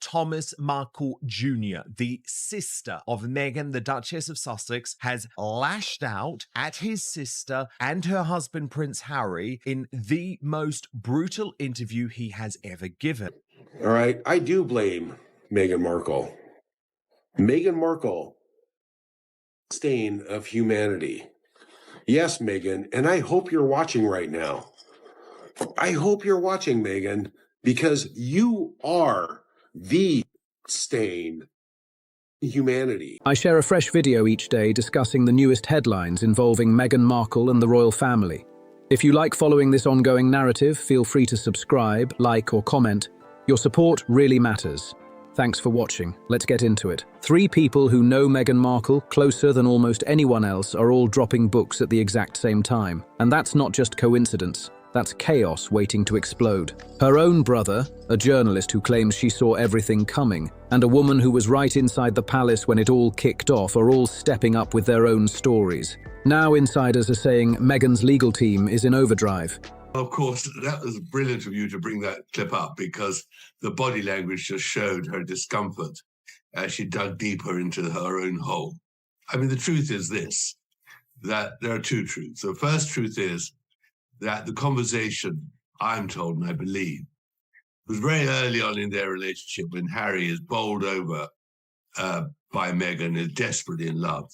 Thomas Markle Jr., the sister of Meghan, the Duchess of Sussex, has lashed out at his sister and her husband, Prince Harry, in the most brutal interview he has ever given. All right, I do blame Meghan Markle. Meghan Markle, stain of humanity. Yes, Meghan, and I hope you're watching right now. I hope you're watching, Meghan, because you are the stain of humanity. I share a fresh video each day discussing the newest headlines involving Meghan Markle and the royal family. If you like following this ongoing narrative, feel free to subscribe, like, or comment. Your support really matters. Thanks for watching. Let's get into it. 3 people who know Meghan Markle closer than almost anyone else are all dropping books at the exact same time. And that's not just coincidence. That's chaos waiting to explode. Her own brother, a journalist who claims she saw everything coming, and a woman who was right inside the palace when it all kicked off are all stepping up with their own stories. Now insiders are saying Meghan's legal team is in overdrive. Of course, that was brilliant of you to bring that clip up, because the body language just showed her discomfort as she dug deeper into her own hole. I mean, the truth is this, that there are 2 truths. The first truth is that the conversation, I'm told and I believe, was very early on in their relationship when Harry is bowled over by Meghan, is desperately in love,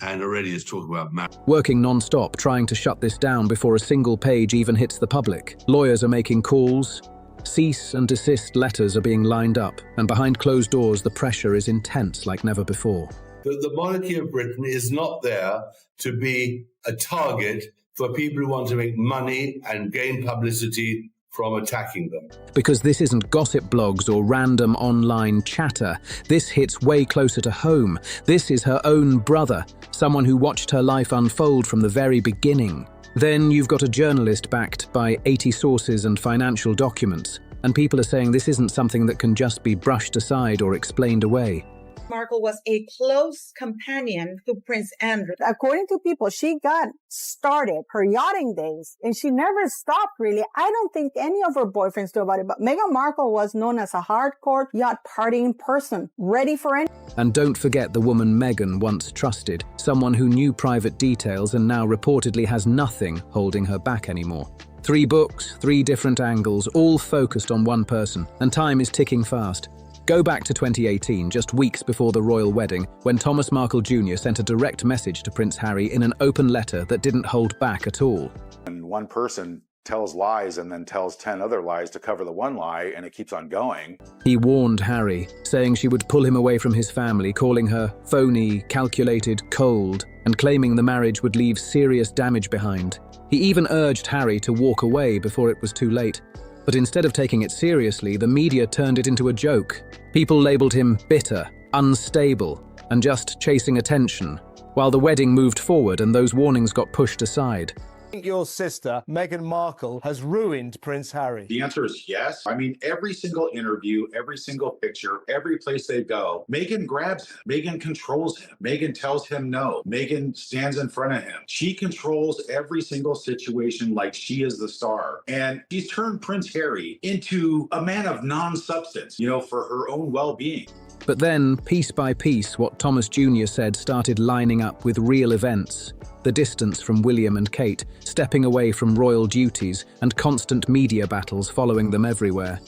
and already is talking about marriage. Working non-stop, trying to shut this down before a single page even hits the public. Lawyers are making calls, cease and desist letters are being lined up, and behind closed doors the pressure is intense like never before. The monarchy of Britain is not there to be a target for people who want to make money and gain publicity from attacking them. Because this isn't gossip blogs or random online chatter. This hits way closer to home. This is her own brother, someone who watched her life unfold from the very beginning. Then you've got a journalist backed by 80 sources and financial documents, and people are saying this isn't something that can just be brushed aside or explained away. Markle was a close companion to Prince Andrew. According to people, she got started her yachting days and she never stopped really. I don't think any of her boyfriends knew about it, but Meghan Markle was known as a hardcore yacht partying person, ready for any. And don't forget the woman Meghan once trusted, someone who knew private details and now reportedly has nothing holding her back anymore. 3 books, 3 different angles, all focused on one person, and time is ticking fast. Go back to 2018, just weeks before the royal wedding, when Thomas Markle Jr. sent a direct message to Prince Harry in an open letter that didn't hold back at all. And one person tells lies and then tells 10 other lies to cover the one lie, and it keeps on going. He warned Harry, saying she would pull him away from his family, calling her phony, calculated, cold, and claiming the marriage would leave serious damage behind. He even urged Harry to walk away before it was too late. But instead of taking it seriously, the media turned it into a joke. People labeled him bitter, unstable, and just chasing attention, while the wedding moved forward and those warnings got pushed aside. I think your sister, Meghan Markle, has ruined Prince Harry. The answer is yes. I mean, every single interview, every single picture, every place they go, Meghan grabs him. Meghan controls him. Meghan tells him no. Meghan stands in front of him. She controls every single situation like she is the star. And she's turned Prince Harry into a man of non-substance, for her own well-being. But then, piece by piece, what Thomas Jr. said started lining up with real events. The distance from William and Kate, stepping away from royal duties, and constant media battles following them everywhere.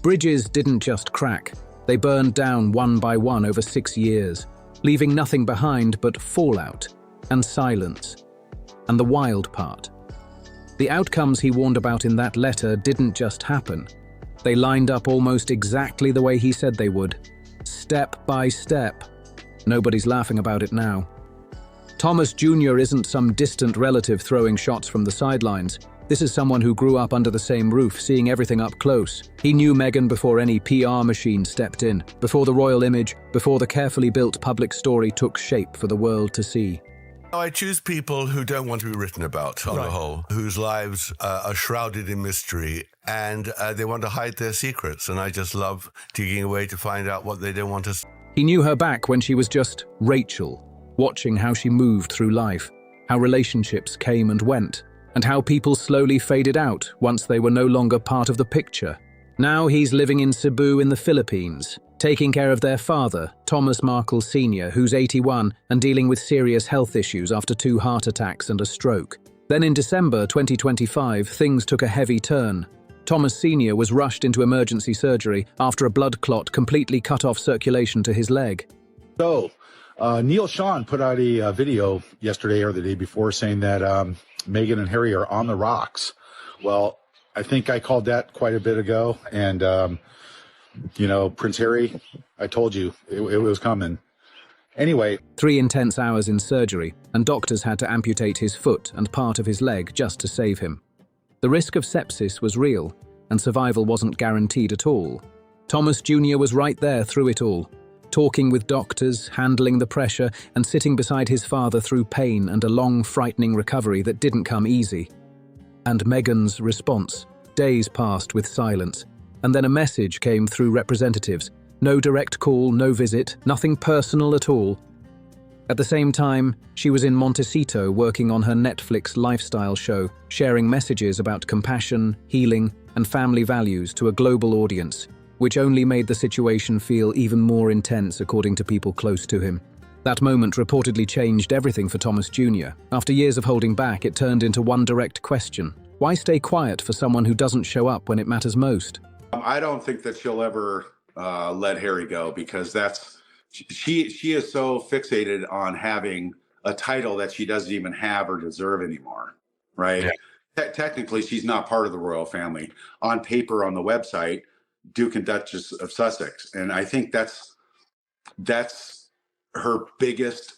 Bridges didn't just crack. They burned down one by one over 6 years, leaving nothing behind but fallout and silence. And the wild part. The outcomes he warned about in that letter didn't just happen. They lined up almost exactly the way he said they would. Step by step. Nobody's laughing about it now. Thomas Jr. isn't some distant relative throwing shots from the sidelines. This is someone who grew up under the same roof, seeing everything up close. He knew Meghan before any PR machine stepped in, before the royal image, before the carefully built public story took shape for the world to see. I choose people who don't want to be written about on the whole, whose lives are shrouded in mystery, and they want to hide their secrets, and I just love digging away to find out what they don't want to see. He knew her back when she was just Rachel, watching how she moved through life, how relationships came and went, and how people slowly faded out once they were no longer part of the picture. Now he's living in Cebu in the Philippines, taking care of their father, Thomas Markle Sr., who's 81 and dealing with serious health issues after 2 heart attacks and a stroke. Then in December 2025, things took a heavy turn. Thomas Sr. was rushed into emergency surgery after a blood clot completely cut off circulation to his leg. So, Neil Sean put out a video yesterday or the day before saying that Meghan and Harry are on the rocks. Well, I think I called that quite a bit ago. And, Prince Harry, I told you it was coming. Anyway. 3 intense hours in surgery, and doctors had to amputate his foot and part of his leg just to save him. The risk of sepsis was real, and survival wasn't guaranteed at all. Thomas Jr. was right there through it all, talking with doctors, handling the pressure, and sitting beside his father through pain and a long, frightening recovery that didn't come easy. And Meghan's response. Days passed with silence, and then a message came through representatives. No direct call, no visit, nothing personal at all. At the same time, she was in Montecito working on her Netflix lifestyle show, sharing messages about compassion, healing, and family values to a global audience, which only made the situation feel even more intense according to people close to him. That moment reportedly changed everything for Thomas Jr. After years of holding back, it turned into one direct question. Why stay quiet for someone who doesn't show up when it matters most? I don't think that she'll ever let Harry go, because she is so fixated on having a title that she doesn't even have or deserve anymore, right? Yeah. Technically, she's not part of the royal family. On paper, on the website, Duke and Duchess of Sussex. And I think that's her biggest,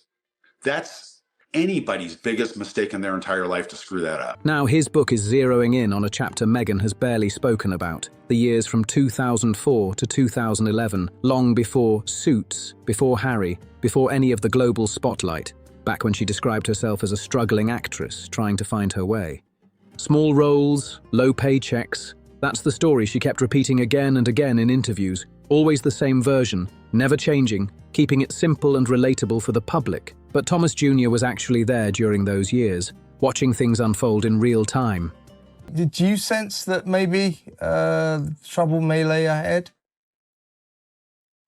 that's anybody's biggest mistake in their entire life, to screw that up. Now his book is zeroing in on a chapter Meghan has barely spoken about, the years from 2004 to 2011, long before Suits, before Harry, before any of the global spotlight, back when she described herself as a struggling actress trying to find her way. Small roles, low paychecks, that's the story she kept repeating again and again in interviews, always the same version, never changing, keeping it simple and relatable for the public. But Thomas Jr. was actually there during those years, watching things unfold in real time. Did you sense that maybe trouble may lay ahead?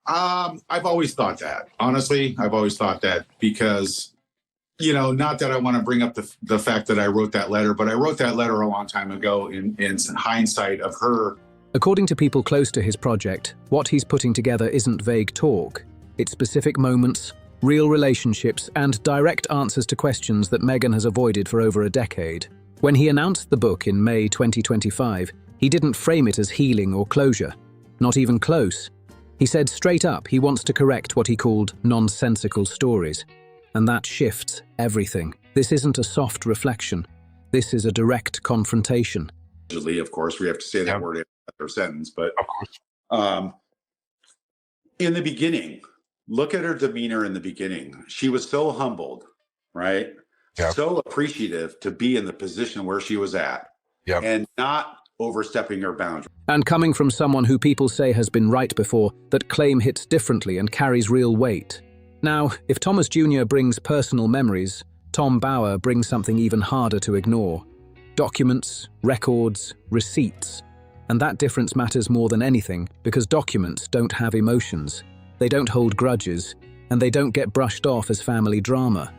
I've always thought that. Honestly, I've always thought that because, not that I want to bring up the fact that I wrote that letter, but I wrote that letter a long time ago in hindsight of her. According to people close to his project, what he's putting together isn't vague talk. It's specific moments, real relationships, and direct answers to questions that Meghan has avoided for over a decade. When he announced the book in May 2025, he didn't frame it as healing or closure. Not even close. He said straight up he wants to correct what he called nonsensical stories. And that shifts everything. This isn't a soft reflection. This is a direct confrontation. Of course, we have to say that word after sentence, but of course. In the beginning, look at her demeanor in the beginning. She was so humbled, right? Yep. So appreciative to be in the position where she was at, and not overstepping her boundaries. And coming from someone who people say has been right before, that claim hits differently and carries real weight. Now, if Thomas Jr. brings personal memories, Tom Bower brings something even harder to ignore. Documents, records, receipts. And that difference matters more than anything, because documents don't have emotions. They don't hold grudges, and they don't get brushed off as family drama.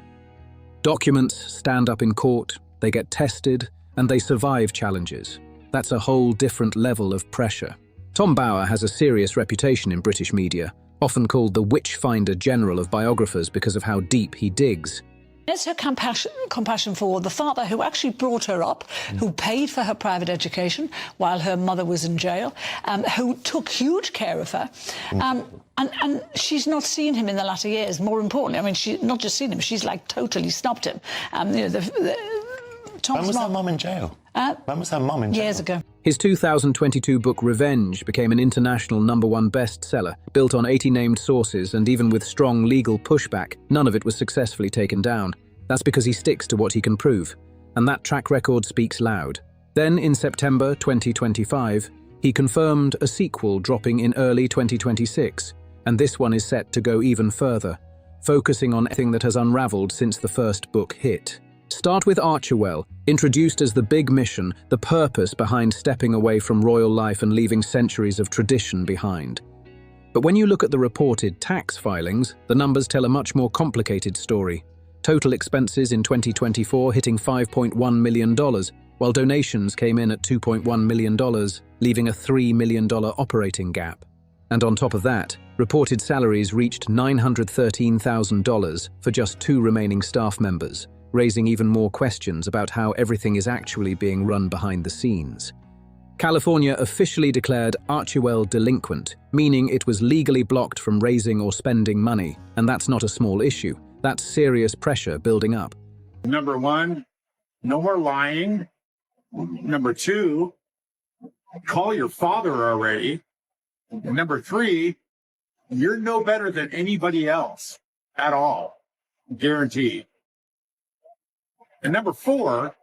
Documents stand up in court, they get tested, and they survive challenges. That's a whole different level of pressure. Tom Bower has a serious reputation in British media, often called the Witchfinder General of biographers because of how deep he digs. It's her compassion for the father who actually brought her up, who paid for her private education while her mother was in jail, who took huge care of her. And she's not seen him in the latter years, more importantly. I mean, she's not just seen him, she's like totally snubbed him. When was her mum in jail? When was her mum in jail? Years ago. His 2022 book Revenge became an international #1 bestseller, built on 80 named sources, and even with strong legal pushback, none of it was successfully taken down. That's because he sticks to what he can prove, and that track record speaks loud. Then, in September 2025, he confirmed a sequel dropping in early 2026, and this one is set to go even further, focusing on everything that has unraveled since the first book hit. Start with Archewell, introduced as the big mission, the purpose behind stepping away from royal life and leaving centuries of tradition behind. But when you look at the reported tax filings, the numbers tell a much more complicated story. Total expenses in 2024 hitting $5.1 million, while donations came in at $2.1 million, leaving a $3 million operating gap. And on top of that, reported salaries reached $913,000 for just 2 remaining staff members, raising even more questions about how everything is actually being run behind the scenes. California officially declared Archewell delinquent, meaning it was legally blocked from raising or spending money, and that's not a small issue. That's serious pressure building up. Number 1, no more lying. Number 2, call your father already. And number 3, you're no better than anybody else at all, guaranteed. And number 4,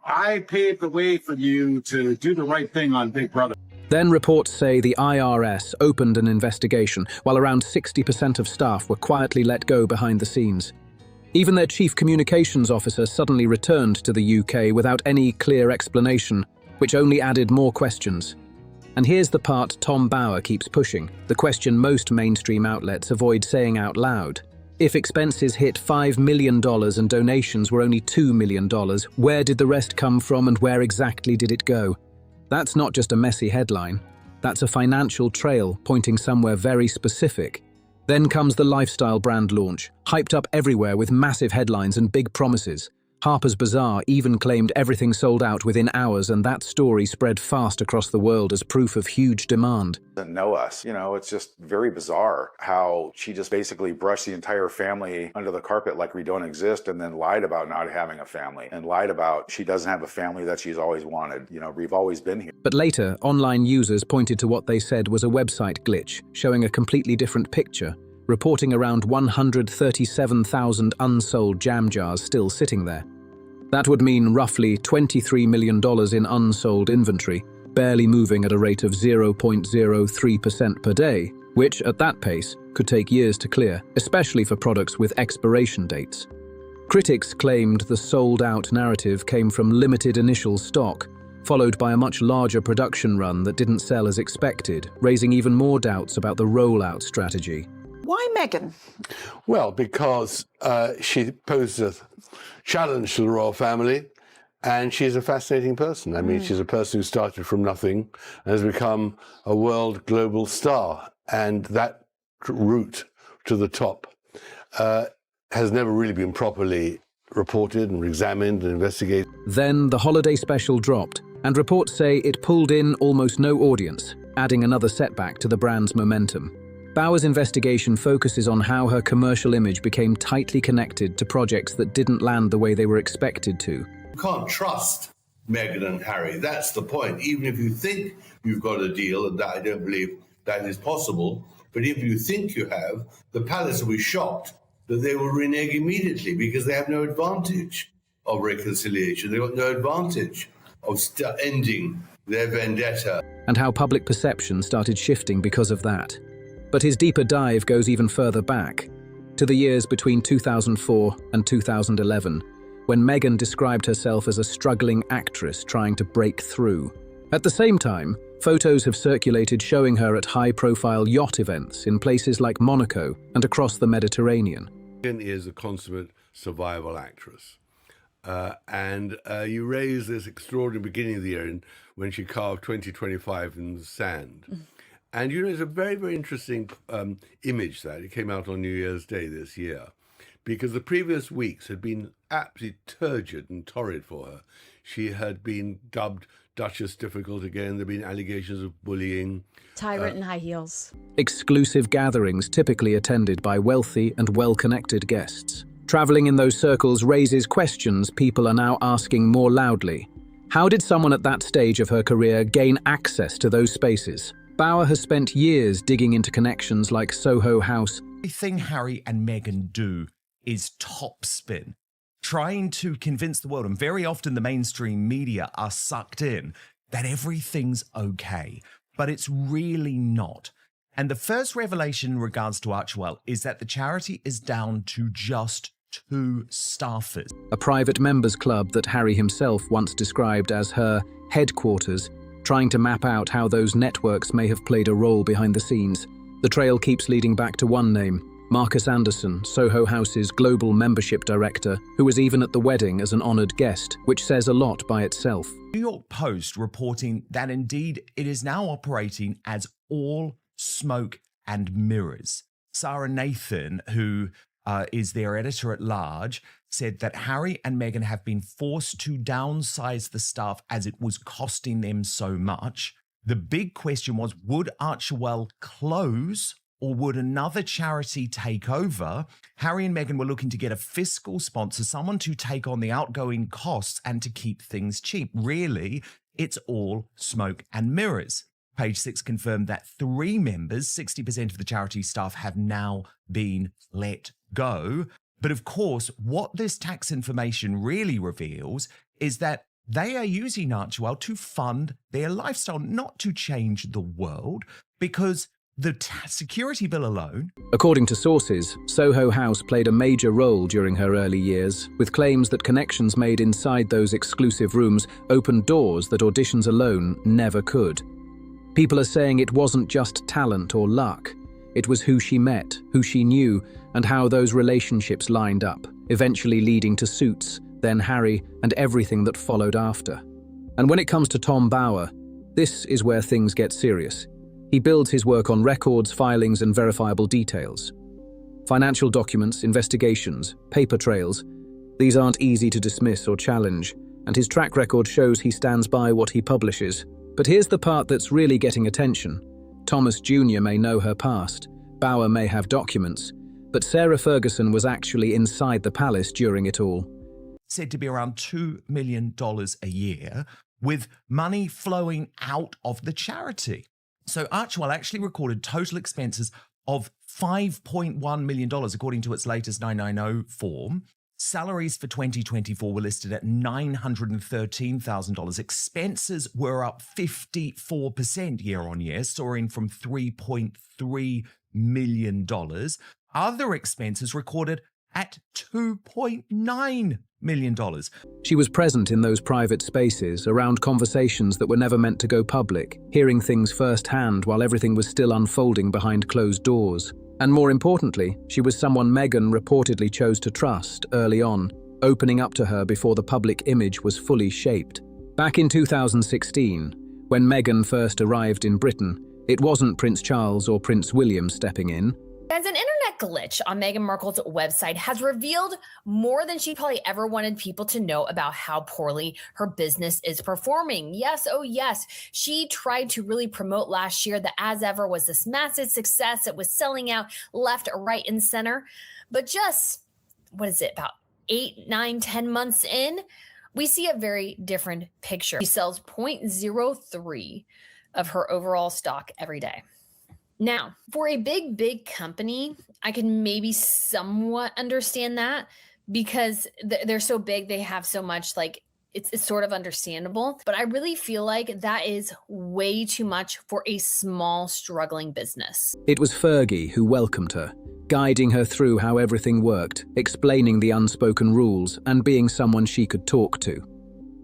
I paved the way for you to do the right thing on Big Brother. Then reports say the IRS opened an investigation, while around 60% of staff were quietly let go behind the scenes. Even their chief communications officer suddenly returned to the UK without any clear explanation, which only added more questions. And here's the part Tom Bauer keeps pushing, the question most mainstream outlets avoid saying out loud. If expenses hit $5 million and donations were only $2 million, where did the rest come from and where exactly did it go? That's not just a messy headline. That's a financial trail pointing somewhere very specific. Then comes the lifestyle brand launch, hyped up everywhere with massive headlines and big promises. Harper's Bazaar even claimed everything sold out within hours, and that story spread fast across the world as proof of huge demand. Doesn't know us. It's just very bizarre how she just basically brushed the entire family under the carpet like we don't exist, and then lied about not having a family and lied about she doesn't have a family that she's always wanted. We've always been here. But later, online users pointed to what they said was a website glitch, showing a completely different picture, reporting around 137,000 unsold jam jars still sitting there. That would mean roughly $23 million in unsold inventory, barely moving at a rate of 0.03% per day, which, at that pace, could take years to clear, especially for products with expiration dates. Critics claimed the sold-out narrative came from limited initial stock, followed by a much larger production run that didn't sell as expected, raising even more doubts about the rollout strategy. Why Meghan? Well, because she posed a challenge to the royal family, and she's a fascinating person. I mean, she's a person who started from nothing and has become a world global star. And that route to the top has never really been properly reported and examined and investigated. Then the holiday special dropped, and reports say it pulled in almost no audience, adding another setback to the brand's momentum. Bauer's investigation focuses on how her commercial image became tightly connected to projects that didn't land the way they were expected to. You can't trust Meghan and Harry. That's the point. Even if you think you've got a deal, and that I don't believe that is possible, but if you think you have, the palace will be shocked that they will renege immediately because they have no advantage of reconciliation. They've got no advantage of ending their vendetta. And how public perception started shifting because of that. But his deeper dive goes even further back, to the years between 2004 and 2011, when Meghan described herself as a struggling actress trying to break through. At the same time, photos have circulated showing her at high-profile yacht events in places like Monaco and across the Mediterranean. Meghan is a consummate survival actress. And you raise this extraordinary beginning of the year when she carved 2025 in the sand. And it's a very, very interesting image that it came out on New Year's Day this year, because the previous weeks had been absolutely turgid and torrid for her. She had been dubbed Duchess Difficult again. There have been allegations of bullying. Tyrant in high heels. Exclusive gatherings typically attended by wealthy and well-connected guests. Traveling in those circles raises questions people are now asking more loudly. How did someone at that stage of her career gain access to those spaces? Bauer has spent years digging into connections like Soho House. Everything Harry and Meghan do is topspin, trying to convince the world, and very often the mainstream media are sucked in, that everything's okay, but it's really not. And the first revelation in regards to Archewell is that the charity is down to just 2 staffers. A private members club that Harry himself once described as her headquarters, trying to map out how those networks may have played a role behind the scenes. The trail keeps leading back to one name, Marcus Anderson, Soho House's global membership director, who was even at the wedding as an honoured guest, which says a lot by itself. New York Post reporting that indeed it is now operating as all smoke and mirrors. Sarah Nathan, who is their editor-at-large, said that Harry and Meghan have been forced to downsize the staff as it was costing them so much. The big question was, would Archewell close or would another charity take over? Harry and Meghan were looking to get a fiscal sponsor, someone to take on the outgoing costs and to keep things cheap. Really, it's all smoke and mirrors. Page 6 confirmed that 3 members, 60% of the charity staff, have now been let go. But of course, what this tax information really reveals is that they are using Archewell to fund their lifestyle, not to change the world, because the security bill alone. According to sources, Soho House played a major role during her early years, with claims that connections made inside those exclusive rooms opened doors that auditions alone never could. People are saying it wasn't just talent or luck. It was who she met, who she knew, and how those relationships lined up, eventually leading to Suits, then Harry, and everything that followed after. And when it comes to Tom Bower, this is where things get serious. He builds his work on records, filings, and verifiable details. Financial documents, investigations, paper trails, these aren't easy to dismiss or challenge, and his track record shows he stands by what he publishes. But here's the part that's really getting attention. Thomas Jr. may know her past, Bower may have documents, but Sarah Ferguson was actually inside the palace during it all. Said to be around $2 million a year, with money flowing out of the charity. So Archewell actually recorded total expenses of $5.1 million, according to its latest 990 form. Salaries for 2024 were listed at $913,000. Expenses were up 54% year on year, soaring from $3.3 million. Other expenses recorded at $2.9 million. She was present in those private spaces, around conversations that were never meant to go public, hearing things firsthand while everything was still unfolding behind closed doors. And more importantly, she was someone Meghan reportedly chose to trust early on, opening up to her before the public image was fully shaped. Back in 2016, when Meghan first arrived in Britain, it wasn't Prince Charles or Prince William stepping in. As an internet glitch on Meghan Markle's website has revealed more than she probably ever wanted people to know about how poorly her business is performing. Yes, oh yes, she tried to really promote last year that As Ever was this massive success. It was selling out left, right, and center. But just, about 8, 9, 10 months in, we see a very different picture. She sells 0.03 of her overall stock every day. Now, for a big company, I can maybe somewhat understand that because they're so big, they have so much, it's sort of understandable. But I really feel like that is way too much for a small, struggling business. It was Fergie who welcomed her, guiding her through how everything worked, explaining the unspoken rules, and being someone she could talk to.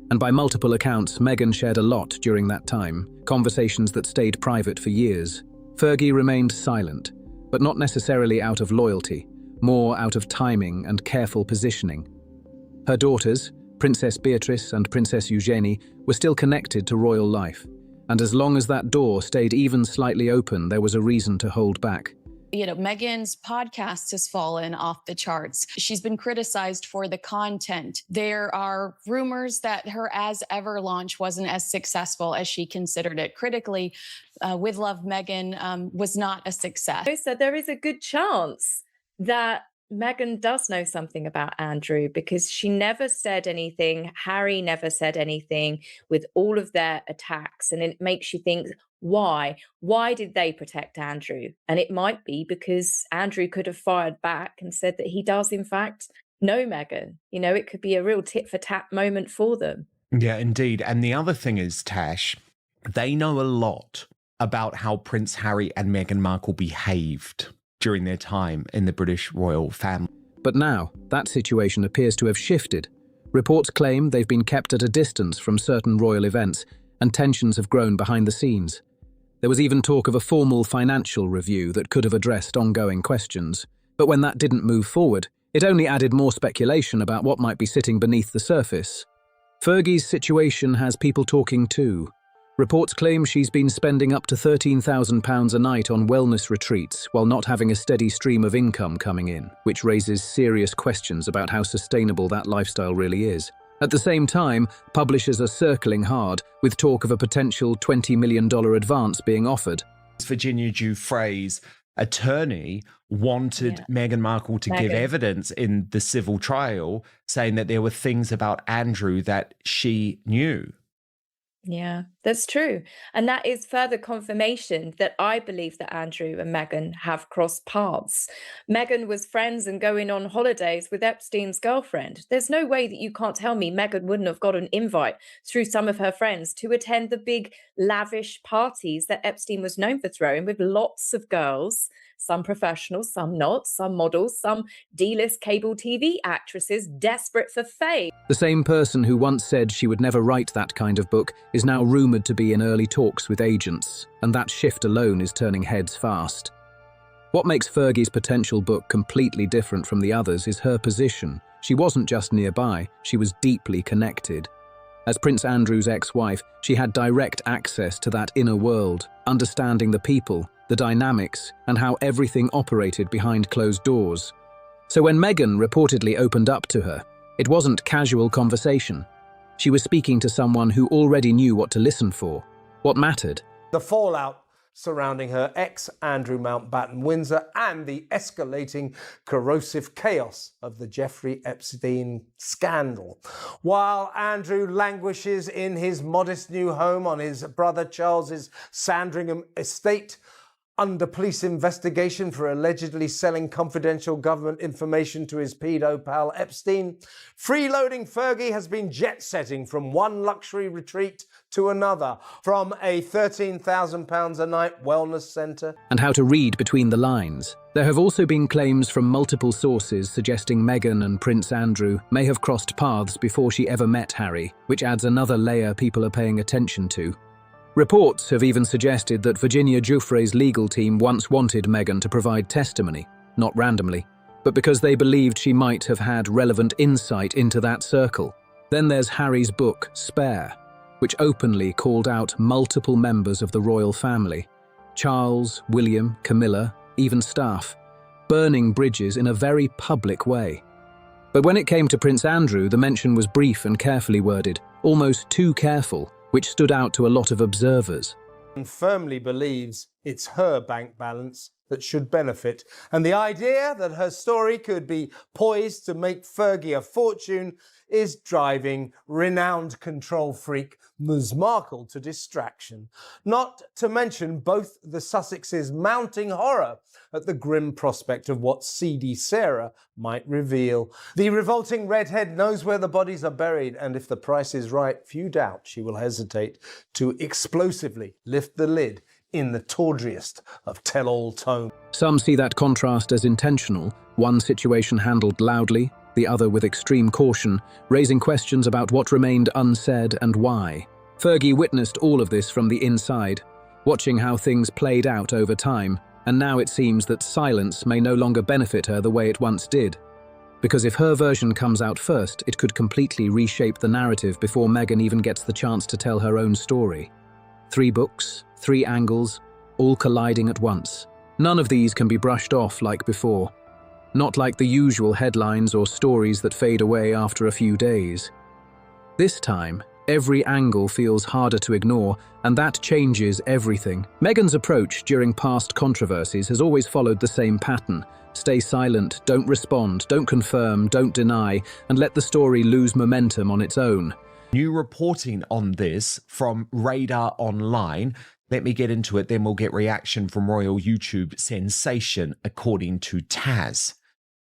And by multiple accounts, Meghan shared a lot during that time, conversations that stayed private for years. Fergie remained silent, but not necessarily out of loyalty, more out of timing and careful positioning. Her daughters, Princess Beatrice and Princess Eugenie, were still connected to royal life, and as long as that door stayed even slightly open, there was a reason to hold back. Meghan's podcast has fallen off the charts. She's been criticized for the content. There are rumors that her As Ever launch wasn't as successful as she considered it. Critically, With Love Meghan was not a success. So there is a good chance that Meghan does know something about Andrew because she never said anything. Harry never said anything with all of their attacks. And it makes you think, why? Why did they protect Andrew? And it might be because Andrew could have fired back and said that he does, in fact, know Meghan. It could be a real tit for tat moment for them. Yeah, indeed. And the other thing is, Tash, they know a lot about how Prince Harry and Meghan Markle behaved during their time in the British royal family. But now, that situation appears to have shifted. Reports claim they've been kept at a distance from certain royal events, and tensions have grown behind the scenes. There was even talk of a formal financial review that could have addressed ongoing questions. But when that didn't move forward, it only added more speculation about what might be sitting beneath the surface. Fergie's situation has people talking too. Reports claim she's been spending up to £13,000 a night on wellness retreats while not having a steady stream of income coming in, which raises serious questions about how sustainable that lifestyle really is. At the same time, publishers are circling hard, with talk of a potential $20 million advance being offered. Virginia Giuffre's attorney wanted Meghan Markle to give evidence in the civil trial, saying that there were things about Andrew that she knew. Yeah, that's true. And that is further confirmation that I believe that Andrew and Meghan have crossed paths. Meghan was friends and going on holidays with Epstein's girlfriend. There's no way that you can't tell me Meghan wouldn't have got an invite through some of her friends to attend the big lavish parties that Epstein was known for throwing with lots of girls, some professionals, some not, some models, some D-list cable TV actresses desperate for fame. The same person who once said she would never write that kind of book is now rumoured to be in early talks with agents, and that shift alone is turning heads fast. What makes Fergie's potential book completely different from the others is her position. She wasn't just nearby, she was deeply connected. As Prince Andrew's ex-wife, she had direct access to that inner world, understanding the people, the dynamics, and how everything operated behind closed doors. So when Meghan reportedly opened up to her, it wasn't casual conversation. She was speaking to someone who already knew what to listen for, what mattered. The fallout surrounding her ex, Andrew Mountbatten Windsor, and the escalating corrosive chaos of the Jeffrey Epstein scandal. While Andrew languishes in his modest new home on his brother Charles's Sandringham estate, under police investigation for allegedly selling confidential government information to his pedo pal Epstein, freeloading Fergie has been jet-setting from one luxury retreat to another, from a £13,000 a night wellness centre. And how to read between the lines. There have also been claims from multiple sources suggesting Meghan and Prince Andrew may have crossed paths before she ever met Harry, which adds another layer people are paying attention to. Reports have even suggested that Virginia Giuffre's legal team once wanted Meghan to provide testimony, not randomly, but because they believed she might have had relevant insight into that circle. Then there's Harry's book, Spare, which openly called out multiple members of the royal family, Charles, William, Camilla, even staff, burning bridges in a very public way. But when it came to Prince Andrew, the mention was brief and carefully worded, almost too careful, which stood out to a lot of observers. And firmly believes it's her bank balance that should benefit. And the idea that her story could be poised to make Fergie a fortune is driving renowned control freak Ms. Markle to distraction. Not to mention both the Sussexes' mounting horror at the grim prospect of what seedy Sarah might reveal. The revolting redhead knows where the bodies are buried, and if the price is right, few doubt she will hesitate to explosively lift the lid in the tawdriest of tell-all tones. Some see that contrast as intentional, one situation handled loudly, the other with extreme caution, raising questions about what remained unsaid and why. Fergie witnessed all of this from the inside, watching how things played out over time, and now it seems that silence may no longer benefit her the way it once did. Because if her version comes out first, it could completely reshape the narrative before Meghan even gets the chance to tell her own story. 3 books, 3 angles, all colliding at once. None of these can be brushed off like before. Not like the usual headlines or stories that fade away after a few days. This time, every angle feels harder to ignore, and that changes everything. Meghan's approach during past controversies has always followed the same pattern. Stay silent, don't respond, don't confirm, don't deny, and let the story lose momentum on its own. New reporting on this from Radar Online. Let me get into it, then we'll get reaction from Royal YouTube sensation, according to Taz.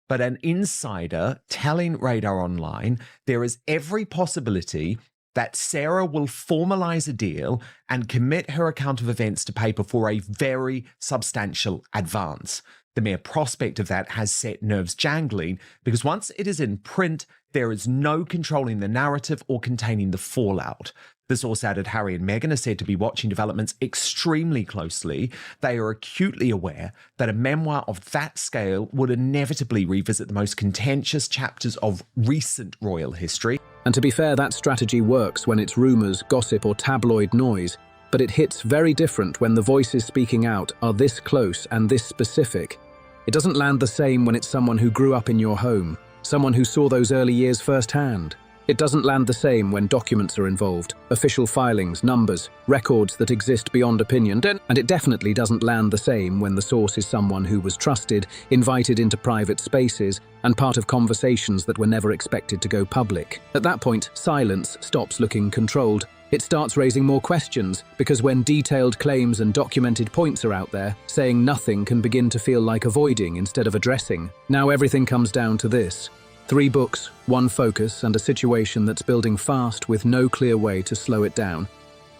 But an insider telling Radar Online there is every possibility that Sarah will formalize a deal and commit her account of events to paper for a very substantial advance. The mere prospect of that has set nerves jangling because once it is in print, there is no controlling the narrative or containing the fallout. The source added Harry and Meghan are said to be watching developments extremely closely. They are acutely aware that a memoir of that scale would inevitably revisit the most contentious chapters of recent royal history. And to be fair, that strategy works when it's rumours, gossip or tabloid noise, but it hits very different when the voices speaking out are this close and this specific. It doesn't land the same when it's someone who grew up in your home, someone who saw those early years firsthand. It doesn't land the same when documents are involved, official filings, numbers, records that exist beyond opinion, and it definitely doesn't land the same when the source is someone who was trusted, invited into private spaces, and part of conversations that were never expected to go public. At that point, silence stops looking controlled. It starts raising more questions, because when detailed claims and documented points are out there, saying nothing can begin to feel like avoiding instead of addressing. Now everything comes down to this. 3 books, 1 focus, and a situation that's building fast with no clear way to slow it down.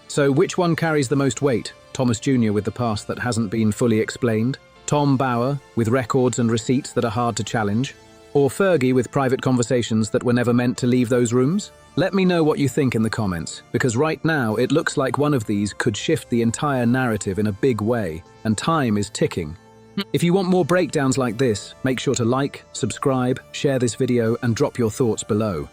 So which one carries the most weight? Thomas Jr. with the past that hasn't been fully explained? Tom Bower with records and receipts that are hard to challenge? Or Fergie with private conversations that were never meant to leave those rooms? Let me know what you think in the comments, because right now it looks like one of these could shift the entire narrative in a big way, and time is ticking. If you want more breakdowns like this, make sure to like, subscribe, share this video, and drop your thoughts below.